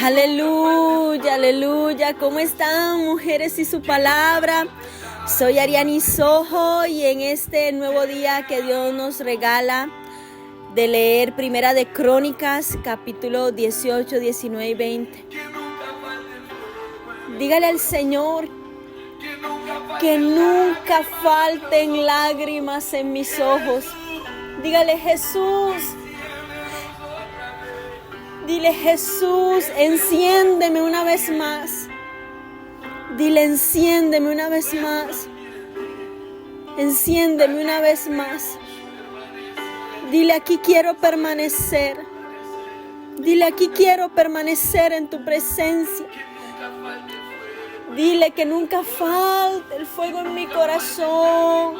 Aleluya, aleluya. ¿Cómo están, mujeres y su palabra? Soy Ariani Sojo y en este nuevo día que Dios nos regala de leer Primera de Crónicas, capítulo 18, 19 y 20. Dígale al Señor que nunca falten lágrimas en mis ojos. Dígale, Jesús. Dile, Jesús, enciéndeme una vez más. Dile, enciéndeme una vez más. Enciéndeme una vez más. Dile, aquí quiero permanecer. Dile, aquí quiero permanecer en tu presencia. Dile que nunca falte el fuego en mi corazón.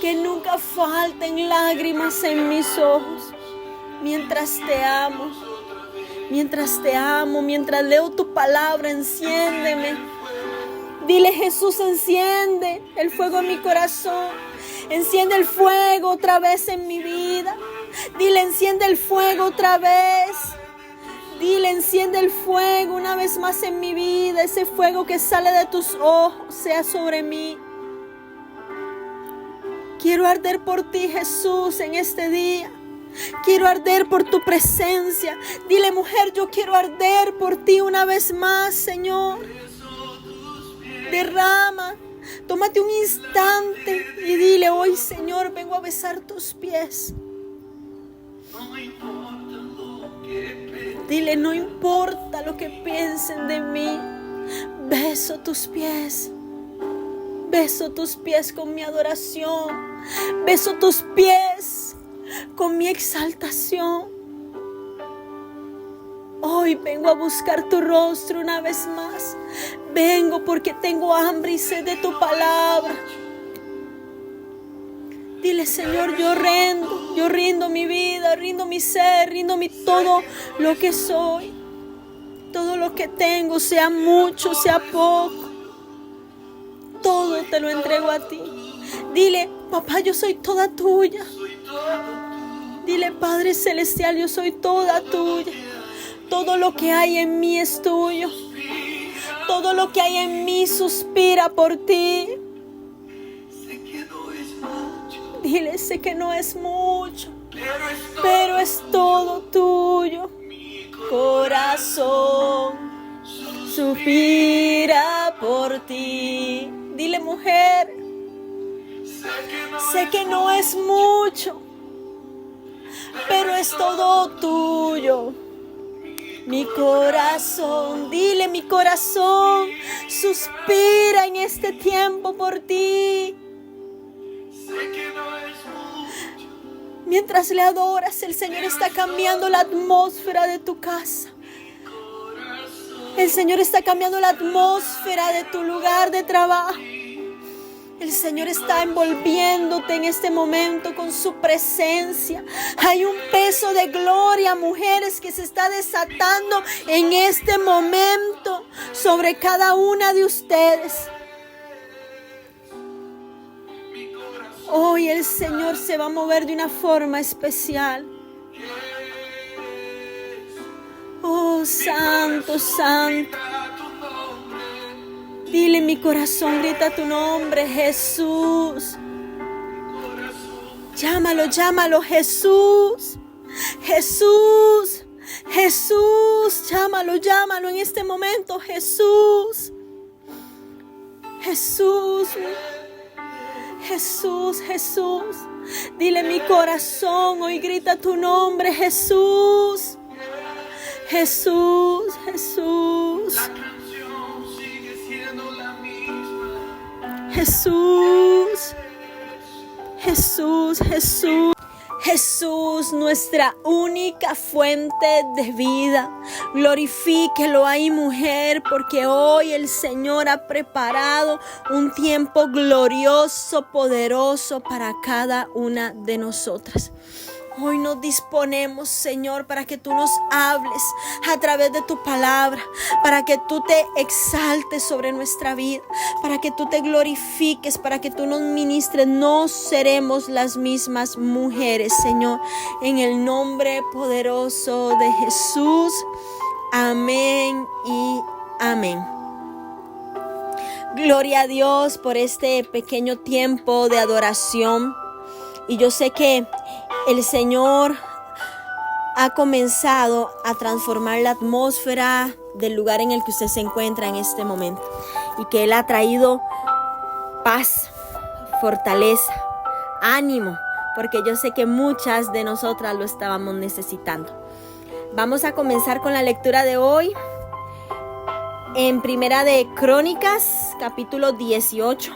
Que nunca falten lágrimas en mis ojos. Mientras te amo. Mientras te amo, mientras leo tu palabra, enciéndeme. Dile, Jesús, enciende el fuego en mi corazón. Enciende el fuego otra vez en mi vida. Dile, enciende el fuego otra vez. Dile, enciende el fuego una vez más en mi vida. Ese fuego que sale de tus ojos sea sobre mí. Quiero arder por ti, Jesús, en este día. Quiero arder por tu presencia. Dile, mujer, yo quiero arder por ti una vez más, Señor. Derrama, tómate un instante y dile, hoy, Señor, vengo a besar tus pies. Dile, no importa lo que piensen de mí. Beso tus pies. Beso tus pies con mi adoración. Beso tus pies con mi exaltación. Hoy vengo a buscar tu rostro una vez más. Vengo porque tengo hambre y sed de tu palabra. Dile, Señor, yo rindo mi vida, rindo mi ser, rindo todo lo que soy. Todo lo que tengo, sea mucho, sea poco. Todo te lo entrego a ti. Dile, papá, yo soy toda tuya. Dile, Padre Celestial, yo soy toda tuya. Todo lo que hay en mí es tuyo. Todo lo que hay en mí suspira por ti. Dile, sé que no es mucho, pero es todo tuyo. Corazón suspira por ti. Dile, mujer, sé que no es mucho, pero es todo tuyo. Mi corazón, dile, mi corazón suspira en este tiempo por ti. Mientras le adoras, el Señor está cambiando la atmósfera de tu casa. El Señor está cambiando la atmósfera de tu lugar de trabajo. El Señor está envolviéndote en este momento con su presencia. Hay un peso de gloria, mujeres, que se está desatando en este momento sobre cada una de ustedes. Hoy el Señor se va a mover de una forma especial. Oh, santo, santo. Dile, mi corazón grita tu nombre, Jesús. Llámalo, llámalo, Jesús. Jesús, Jesús, llámalo, llámalo en este momento, Jesús. Jesús, Jesús, Jesús. Dile, mi corazón hoy grita tu nombre, Jesús. Jesús, Jesús. Jesús, Jesús, Jesús. Jesús, nuestra única fuente de vida. Glorifíquelo ahí, mujer, porque hoy el Señor ha preparado un tiempo glorioso, poderoso para cada una de nosotras. Hoy nos disponemos, Señor, para que tú nos hables a través de tu palabra, para que tú te exaltes sobre nuestra vida, para que tú te glorifiques, para que tú nos ministres. No seremos las mismas mujeres, Señor, en el nombre poderoso de Jesús. Amén. Amén y amén. Gloria a Dios por este pequeño tiempo de adoración. Y yo sé que el Señor ha comenzado a transformar la atmósfera del lugar en el que usted se encuentra en este momento. Y que Él ha traído paz, fortaleza, ánimo, porque yo sé que muchas de nosotras lo estábamos necesitando. Vamos a comenzar con la lectura de hoy en Primera de Crónicas, capítulo 18,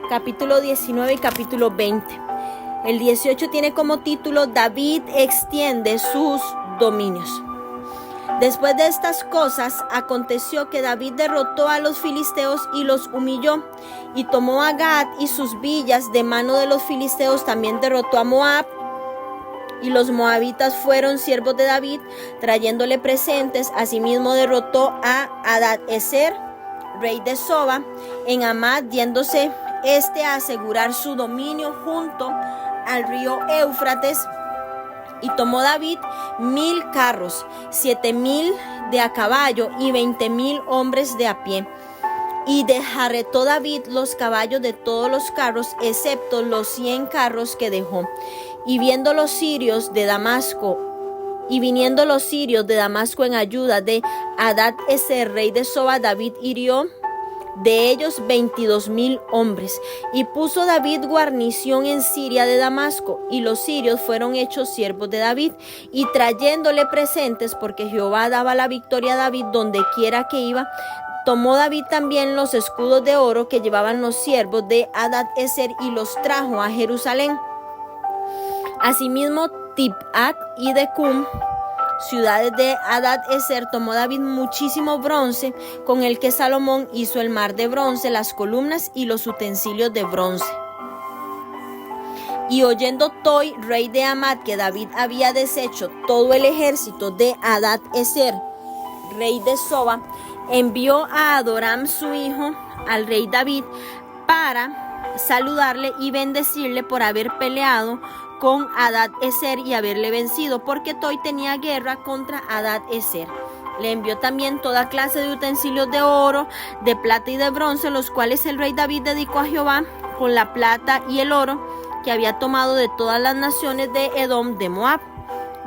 capítulo 19 y capítulo 20. El 18 tiene como título David extiende sus dominios. Después de estas cosas, aconteció que David derrotó a los filisteos y los humilló, y tomó a Gat y sus villas de mano de los filisteos. También derrotó a Moab, y los moabitas fueron siervos de David, trayéndole presentes. Asimismo derrotó a Hadad-ezer, rey de Soba, en Amad, yéndose a asegurar su dominio junto al río Éufrates. Y tomó David 1000 carros, 7000 de a caballo y 20,000 hombres de a pie. Y desjarretó David los caballos de todos los carros, excepto los 100 carros que dejó. Y viniendo los sirios de Damasco en ayuda de Hadad-ezer, rey de Soba, David hirió de ellos 22,000 hombres. Y puso David guarnición en Siria de Damasco, y los sirios fueron hechos siervos de David, y trayéndole presentes, porque Jehová daba la victoria a David donde quiera que iba. Tomó David también los escudos de oro que llevaban los siervos de Hadad-ezer y los trajo a Jerusalén. Asimismo, Tibhat y Decum, ciudades de Hadad-ezer, tomó David muchísimo bronce, con el que Salomón hizo el mar de bronce, las columnas y los utensilios de bronce. Y oyendo Toi, rey de Amad, que David había deshecho todo el ejército de Hadad-ezer, rey de Soba, envió a Adoram su hijo al rey David para saludarle y bendecirle por haber peleado con Hadad-ezer y haberle vencido, porque Toi tenía guerra contra Hadad-ezer. Le envió también toda clase de utensilios de oro, de plata y de bronce, los cuales el rey David dedicó a Jehová con la plata y el oro que había tomado de todas las naciones de Edom, de Moab,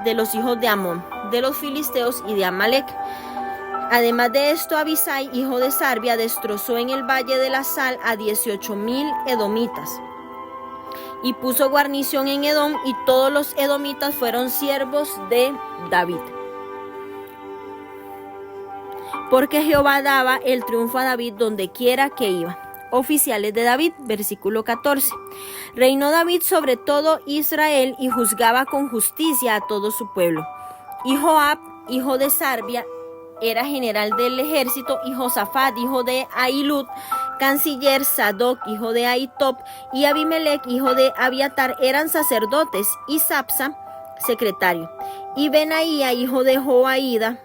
de los hijos de Amón, de los filisteos y de Amalek. Además de esto, Abisai, hijo de Sarbia, destrozó en el valle de la Sal a 18,000 edomitas. Y puso guarnición en Edom, y todos los edomitas fueron siervos de David. Porque Jehová daba el triunfo a David donde quiera que iba. Oficiales de David, versículo 14. Reinó David sobre todo Israel y juzgaba con justicia a todo su pueblo. Y Joab, hijo de Sarbia, era general del ejército, y Josafat, hijo de Ahilud, canciller, Sadoc, hijo de Ahitob, y Abimelech, hijo de Abiatar, eran sacerdotes, y Sapsa, secretario. Y Benaía, hijo de Joaída,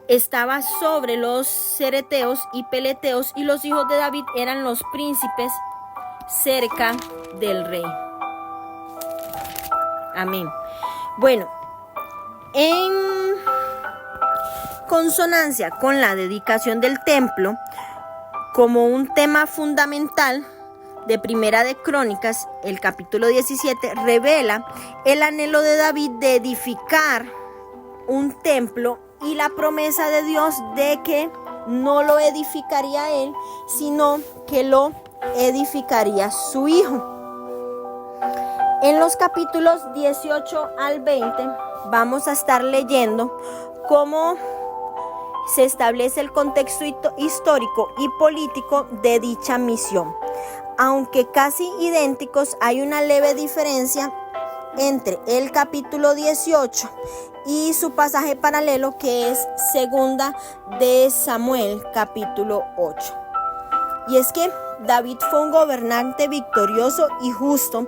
estaba sobre los cereteos y peleteos, y los hijos de David eran los príncipes cerca del rey. Amén. Bueno, en consonancia con la dedicación del templo, como un tema fundamental de Primera de Crónicas, el capítulo 17 revela el anhelo de David de edificar un templo y la promesa de Dios de que no lo edificaría él, sino que lo edificaría su hijo. En los capítulos 18 al 20 vamos a estar leyendo cómo se establece el contexto histórico y político de dicha misión. Aunque casi idénticos, hay una leve diferencia entre el capítulo 18 y su pasaje paralelo, que es Segunda de Samuel, capítulo 8. Y es que David fue un gobernante victorioso y justo.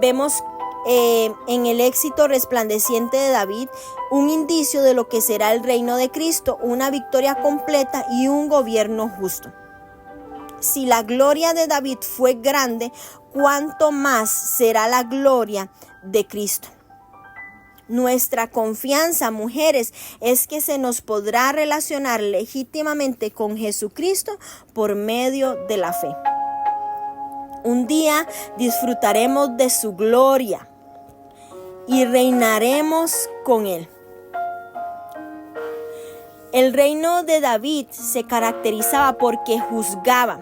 Vemos en el éxito resplandeciente de David un indicio de lo que será el reino de Cristo, una victoria completa y un gobierno justo. Si la gloria de David fue grande, ¿cuánto más será la gloria de Cristo? Nuestra confianza, mujeres, es que se nos podrá relacionar legítimamente con Jesucristo por medio de la fe. Un día disfrutaremos de su gloria y reinaremos con Él. El reino de David se caracterizaba porque juzgaba.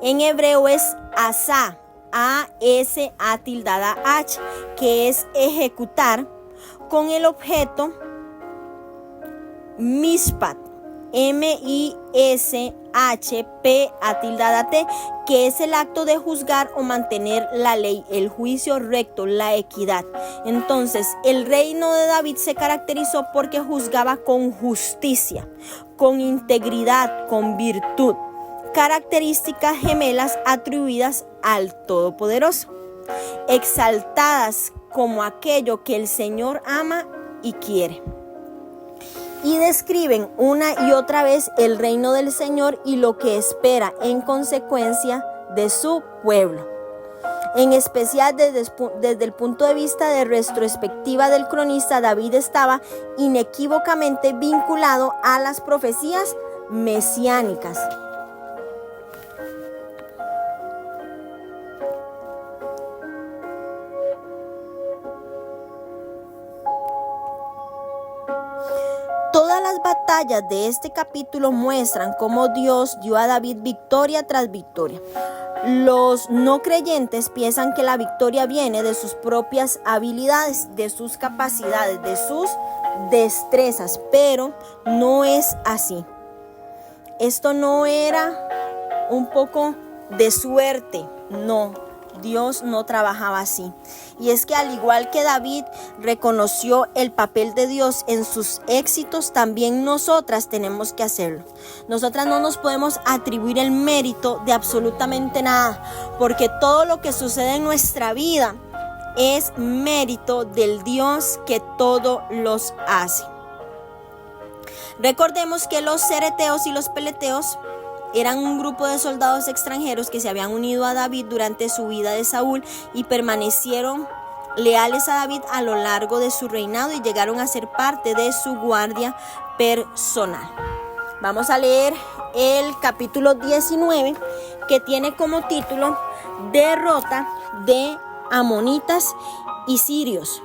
En hebreo es asá, A-S-A-H, que es ejecutar, con el objeto mishpat, M-I-S-H-P-A-T, que es el acto de juzgar o mantener la ley, el juicio recto, la equidad. Entonces, el reino de David se caracterizó porque juzgaba con justicia, con integridad, con virtud, características gemelas atribuidas al Todopoderoso, exaltadas como aquello que el Señor ama y quiere. Y describen una y otra vez el reino del Señor y lo que espera en consecuencia de su pueblo. En especial desde el punto de vista de retrospectiva del cronista, David estaba inequívocamente vinculado a las profecías mesiánicas. Todas las batallas de este capítulo muestran cómo Dios dio a David victoria tras victoria. Los no creyentes piensan que la victoria viene de sus propias habilidades, de sus capacidades, de sus destrezas, pero no es así. Esto no era un poco de suerte, no. Dios no trabajaba así. Y es que al igual que David reconoció el papel de Dios en sus éxitos, también nosotras tenemos que hacerlo. Nosotras no nos podemos atribuir el mérito de absolutamente nada, porque todo lo que sucede en nuestra vida es mérito del Dios que todo los hace. Recordemos que los cereteos y los peleteos eran un grupo de soldados extranjeros que se habían unido a David durante su vida de Saúl y permanecieron leales a David a lo largo de su reinado y llegaron a ser parte de su guardia personal. Vamos a leer el capítulo 19, que tiene como título Derrota de amonitas y sirios.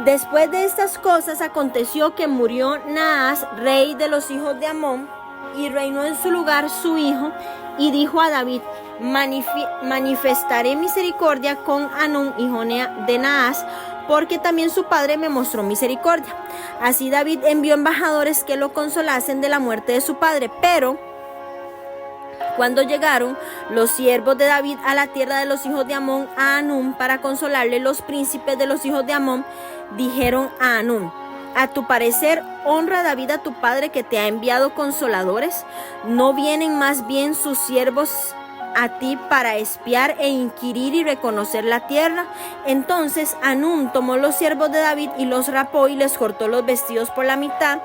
Después de estas cosas aconteció que murió Naas, rey de los hijos de Amón, y reinó en su lugar su hijo, y dijo a David: manifestaré misericordia con Hanún, hijo de Naas, porque también su padre me mostró misericordia. Así David envió embajadores que lo consolasen de la muerte de su padre, pero cuando llegaron los siervos de David a la tierra de los hijos de Amón, a Hanún, para consolarle, los príncipes de los hijos de Amón dijeron a Hanún: a tu parecer, honra David a tu padre, que te ha enviado consoladores. ¿No vienen más bien sus siervos a ti para espiar e inquirir y reconocer la tierra? Entonces Hanún tomó los siervos de David y los rapó y les cortó los vestidos por la mitad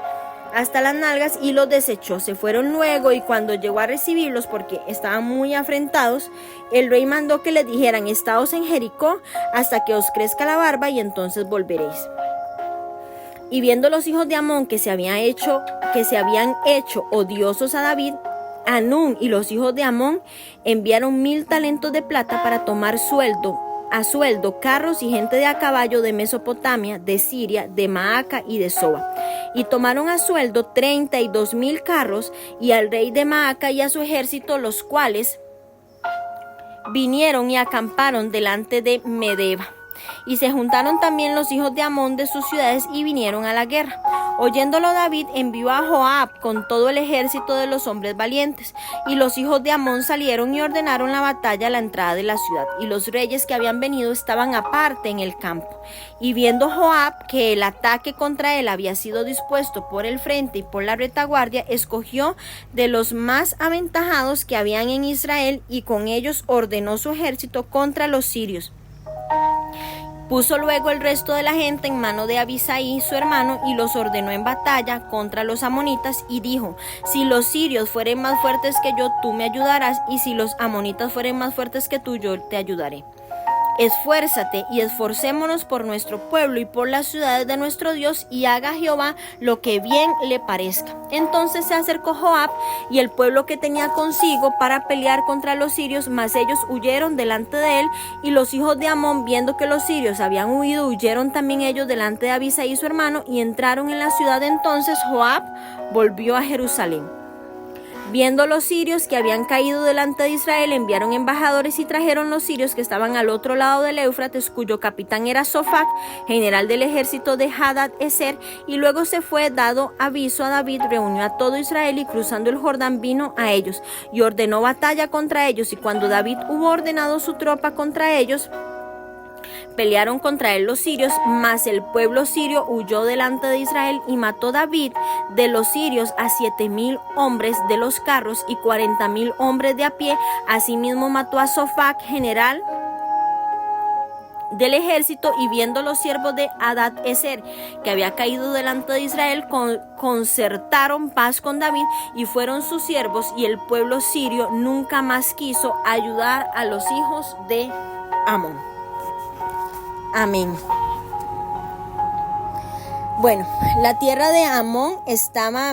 hasta las nalgas y los desechó. Se fueron luego, y cuando llegó a recibirlos, porque estaban muy afrentados, el rey mandó que les dijeran: estaos en Jericó hasta que os crezca la barba, y entonces volveréis. Y viendo los hijos de Amón que se habían hecho odiosos a David, Hanún y los hijos de Amón enviaron 1000 talentos de plata para tomar a sueldo carros y gente de a caballo de Mesopotamia, de Siria, de Maaca y de Soba. Y tomaron a sueldo 32,000 carros y al rey de Maaca y a su ejército, los cuales vinieron y acamparon delante de Medeba. Y se juntaron también los hijos de Amón de sus ciudades y vinieron a la guerra. Oyéndolo David envió a Joab con todo el ejército de los hombres valientes. Y los hijos de Amón salieron y ordenaron la batalla a la entrada de la ciudad. Y los reyes que habían venido estaban aparte en el campo. Y viendo Joab que el ataque contra él había sido dispuesto por el frente y por la retaguardia, escogió de los más aventajados que habían en Israel, y con ellos ordenó su ejército contra los sirios. Puso luego el resto de la gente en mano de Abisai su hermano, y los ordenó en batalla contra los amonitas, y dijo: si los sirios fueren más fuertes que yo, tú me ayudarás, y si los amonitas fueren más fuertes que tú, yo te ayudaré. esfuérzate y esforcémonos por nuestro pueblo y por las ciudades de nuestro Dios, y haga Jehová lo que bien le parezca. Entonces se acercó Joab y el pueblo que tenía consigo para pelear contra los sirios, mas ellos huyeron delante de él, y los hijos de Amón, viendo que los sirios habían huido, huyeron también ellos delante de Abisai su hermano, y entraron en la ciudad. Entonces Joab volvió a Jerusalén. Viendo los sirios que habían caído delante de Israel, enviaron embajadores y trajeron los sirios que estaban al otro lado del Éufrates, cuyo capitán era Sofac, general del ejército de Hadad-Ezer. Y luego se fue dado aviso a David, reunió a todo Israel y cruzando el Jordán vino a ellos y ordenó batalla contra ellos. Y cuando David hubo ordenado su tropa contra ellos, pelearon contra él los sirios, mas el pueblo sirio huyó delante de Israel, y mató David de los sirios a 7,000 hombres de los carros y 40,000 hombres de a pie. Asimismo mató a Sofac, general del ejército, y viendo los siervos de Hadad-Ezer que había caído delante de Israel, concertaron paz con David y fueron sus siervos, y el pueblo sirio nunca más quiso ayudar a los hijos de Amón. Amén. Bueno, la tierra de Amón estaba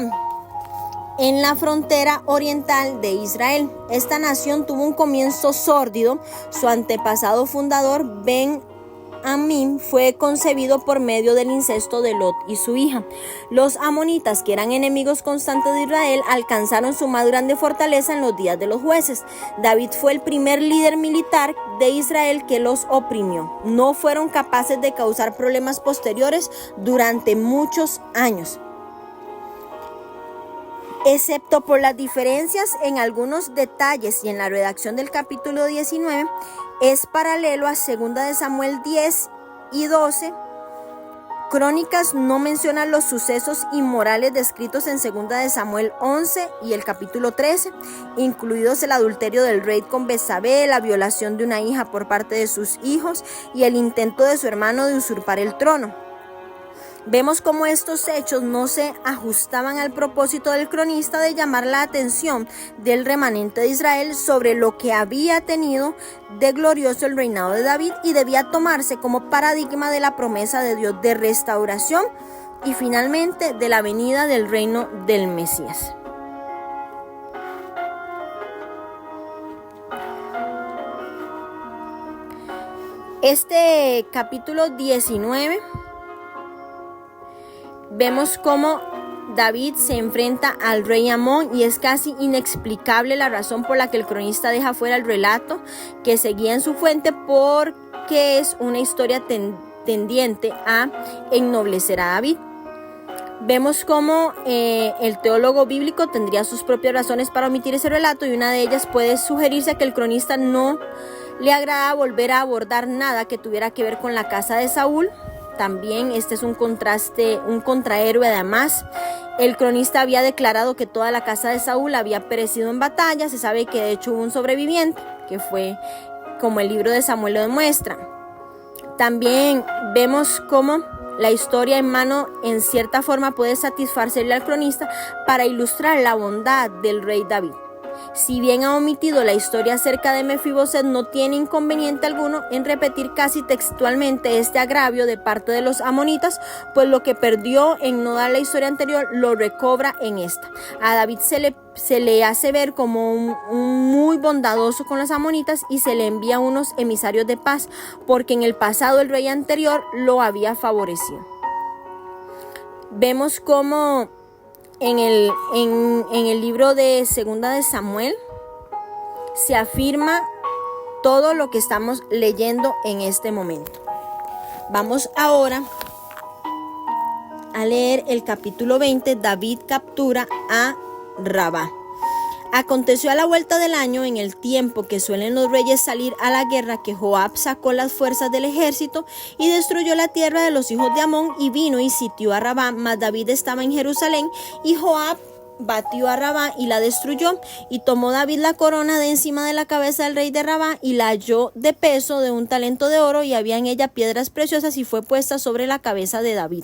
en la frontera oriental de Israel. Esta nación tuvo un comienzo sórdido. Su antepasado fundador, Ben-Ammi, fue concebido por medio del incesto de Lot y su hija. Los amonitas, que eran enemigos constantes de Israel, alcanzaron su más grande fortaleza en los días de los jueces. David fue el primer líder militar de Israel que los oprimió. No fueron capaces de causar problemas posteriores durante muchos años, excepto por las diferencias en algunos detalles y en la redacción del capítulo 19. Es paralelo a 2 de Samuel 10 y 12. Crónicas no menciona los sucesos inmorales descritos en 2 de Samuel 11 y el capítulo 13, incluidos el adulterio del rey con Betsabé, la violación de una hija por parte de sus hijos y el intento de su hermano de usurpar el trono. Vemos cómo estos hechos no se ajustaban al propósito del cronista de llamar la atención del remanente de Israel sobre lo que había tenido de glorioso el reinado de David, y debía tomarse como paradigma de la promesa de Dios de restauración y finalmente de la venida del reino del Mesías. Este capítulo 19 vemos cómo David se enfrenta al rey Amón, y es casi inexplicable la razón por la que el cronista deja fuera el relato que seguía en su fuente, porque es una historia tendiente a ennoblecer a David. Vemos cómo el teólogo bíblico tendría sus propias razones para omitir ese relato, y una de ellas puede sugerirse que el cronista no le agrada volver a abordar nada que tuviera que ver con la casa de Saúl. También este es un contrahéroe. Además, el cronista había declarado que toda la casa de Saúl había perecido en batalla. Se sabe que de hecho hubo un sobreviviente, que fue como el libro de Samuel lo demuestra. También vemos cómo la historia en mano en cierta forma puede satisfacerle al cronista para ilustrar la bondad del rey David. Si bien ha omitido la historia acerca de Mefiboset, no tiene inconveniente alguno en repetir casi textualmente este agravio de parte de los amonitas, pues lo que perdió en no dar la historia anterior lo recobra en esta. A David se le hace ver como un muy bondadoso con los amonitas, y se le envía unos emisarios de paz, porque en el pasado el rey anterior lo había favorecido. Vemos cómo en el libro de 2 de Samuel se afirma todo lo que estamos leyendo en este momento. Vamos ahora a leer el capítulo 20. David captura a Rabá. Aconteció a la vuelta del año, en el tiempo que suelen los reyes salir a la guerra, que Joab sacó las fuerzas del ejército y destruyó la tierra de los hijos de Amón, y vino y sitió a Rabá. Mas David estaba en Jerusalén, y Joab batió a Rabá y la destruyó. Y tomó David la corona de encima de la cabeza del rey de Rabá, y la halló de peso de 1 talento de oro, y había en ella piedras preciosas, y fue puesta sobre la cabeza de David.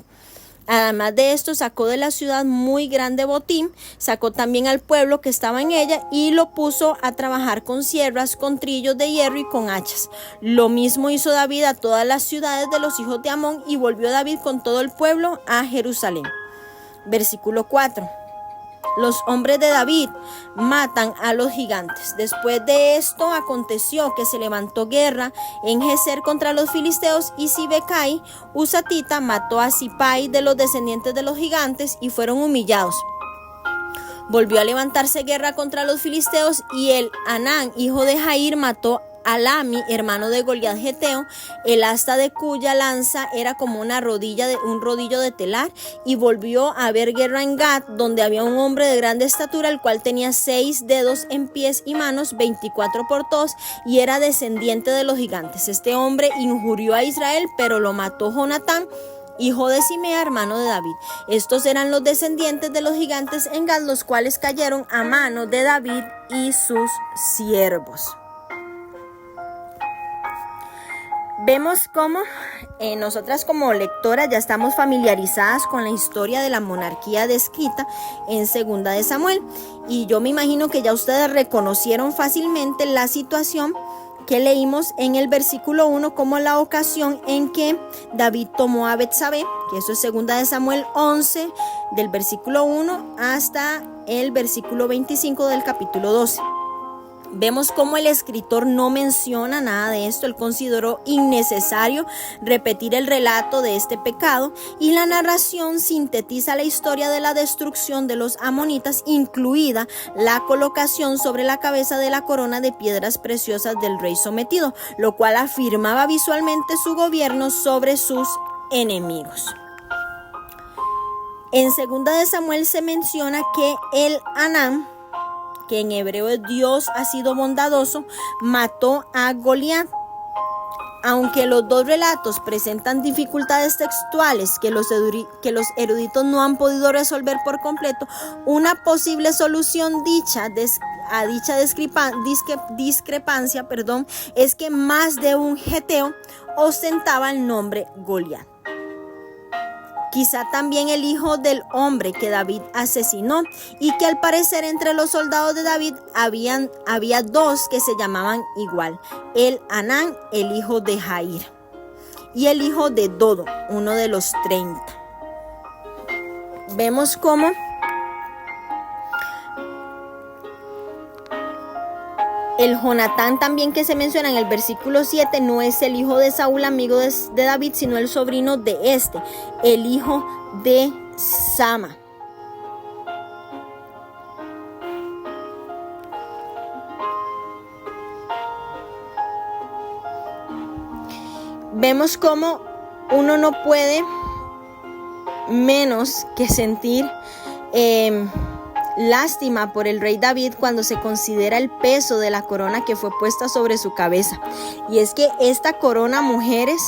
Además de esto, sacó de la ciudad muy grande botín, sacó también al pueblo que estaba en ella y lo puso a trabajar con sierras, con trillos de hierro y con hachas. Lo mismo hizo David a todas las ciudades de los hijos de Amón, y volvió David con todo el pueblo a Jerusalén. Versículo 4. Los hombres de David matan a los gigantes. Después de esto aconteció que se levantó guerra en Geser contra los filisteos, y Sibecai husatita mató a Sipai de los descendientes de los gigantes, y fueron humillados. Volvió a levantarse guerra contra los filisteos, y el Anán, hijo de Jair, mató a Lami, hermano de Goliat Geteo, el asta de cuya lanza era como un rodillo de telar. Y volvió a haber guerra en Gat, donde había un hombre de grande estatura, el cual tenía 6 dedos en pies y manos, 24 por todos, y era descendiente de los gigantes. Este hombre injurió a Israel, pero lo mató Jonatán, hijo de Simea, hermano de David. Estos eran los descendientes de los gigantes en Gat, los cuales cayeron a mano de David y sus siervos. Vemos cómo nosotras como lectoras ya estamos familiarizadas con la historia de la monarquía descrita en 2 de Samuel, y yo me imagino que ya ustedes reconocieron fácilmente la situación que leímos en el versículo 1 como la ocasión en que David tomó a Betsabé, que eso es 2 de Samuel 11, del versículo 1 hasta el versículo 25 del capítulo 12. Vemos cómo el escritor no menciona nada de esto. Él consideró innecesario repetir el relato de este pecado, y la narración sintetiza la historia de la destrucción de los amonitas, incluida la colocación sobre la cabeza de la corona de piedras preciosas del rey sometido, lo cual afirmaba visualmente su gobierno sobre sus enemigos. En 2 de Samuel se menciona que el Anán, que en hebreo es Dios ha sido bondadoso, mató a Goliat. Aunque los dos relatos presentan dificultades textuales que los eruditos no han podido resolver por completo, una posible solución a dicha discrepancia es que más de un geteo ostentaba el nombre Goliat. Quizá también el hijo del hombre que David asesinó, y que al parecer entre los soldados de David había 2 que se llamaban igual: el Anán, el hijo de Jair, y el hijo de Dodo, uno de los 30. Vemos cómo el Jonatán también, que se menciona en el versículo 7, no es el hijo de Saúl, amigo de David, sino el sobrino de este, el hijo de Sama. Vemos cómo uno no puede menos que sentir lástima por el rey David cuando se considera el peso de la corona que fue puesta sobre su cabeza. Y es que esta corona, mujeres,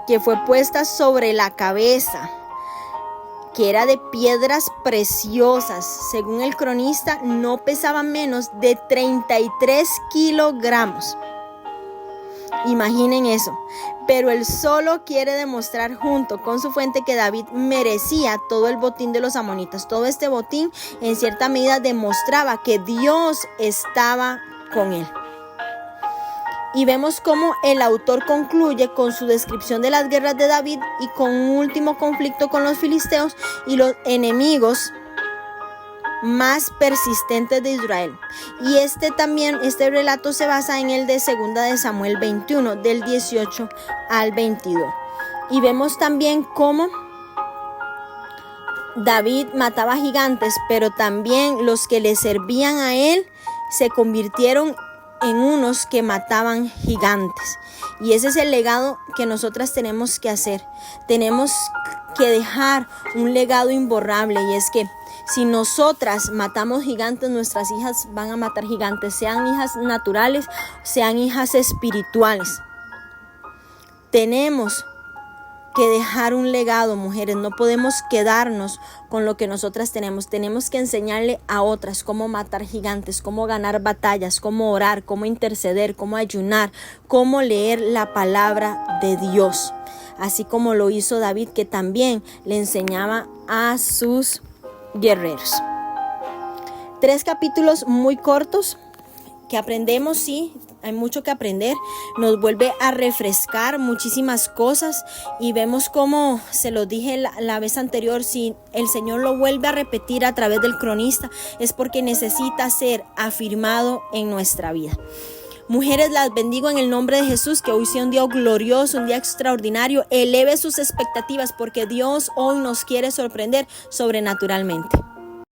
que fue puesta sobre la cabeza, que era de piedras preciosas, según el cronista, no pesaba menos de 33 kilogramos. Imaginen eso. Pero él solo quiere demostrar junto con su fuente que David merecía todo el botín de los amonitas. Todo este botín en cierta medida demostraba que Dios estaba con él. Y vemos cómo el autor concluye con su descripción de las guerras de David y con un último conflicto con los filisteos y los enemigos más persistentes de Israel. Y este relato se basa en el de 2 de Samuel 21, del 18 al 22. Y vemos también cómo David mataba gigantes, pero también los que le servían a él se convirtieron en unos que mataban gigantes. Y ese es el legado que nosotras tenemos que hacer. Tenemos que dejar un legado imborrable, y es que si nosotras matamos gigantes, nuestras hijas van a matar gigantes, sean hijas naturales, sean hijas espirituales. Tenemos que dejar un legado, mujeres. No podemos quedarnos con lo que nosotras tenemos. Tenemos que enseñarle a otras cómo matar gigantes, cómo ganar batallas, cómo orar, cómo interceder, cómo ayunar, cómo leer la palabra de Dios. así como lo hizo David, que también le enseñaba a sus guerreros. 3 capítulos muy cortos que aprendemos, sí, hay mucho que aprender, nos vuelve a refrescar muchísimas cosas y vemos como se lo dije la vez anterior, si el Señor lo vuelve a repetir a través del cronista es porque necesita ser afirmado en nuestra vida. Mujeres, las bendigo en el nombre de Jesús, que hoy sea un día glorioso, un día extraordinario. Eleve sus expectativas porque Dios hoy nos quiere sorprender sobrenaturalmente.